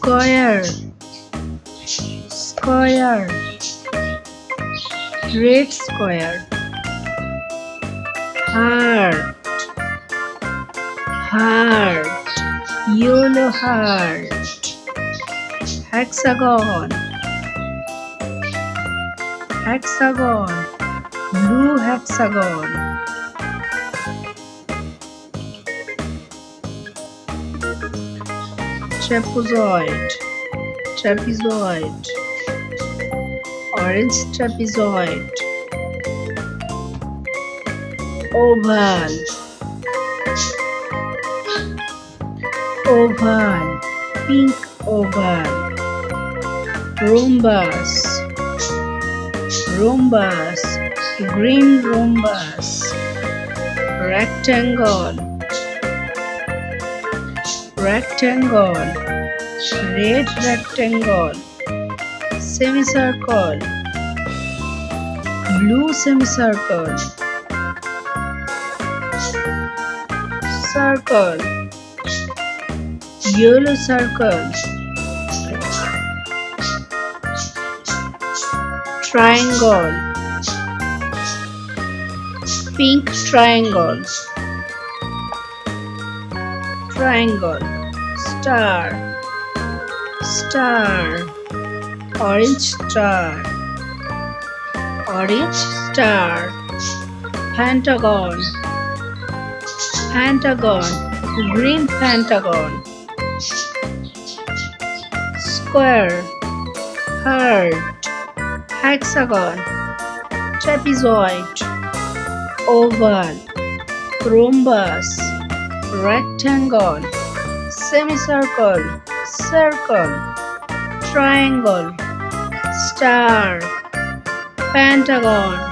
square, square, red square, heart, heart, yellow heart, hexagon, hexagon, blue hexagon, trapezoid, trapezoid, orange trapezoid, oval, oval, pink oval, rhombus, rhombus, green rhombus, rectangle, rectangle, red rectangle, semicircle, blue semicircle, circle, yellow circle, triangle, pink triangle, triangle, star, star, orange star, orange star, pentagon, pentagon, green pentagon, square, heart, hexagon, trapezoid, oval, rhombus, rectangle, semicircle, circle, triangle, star, pentagon,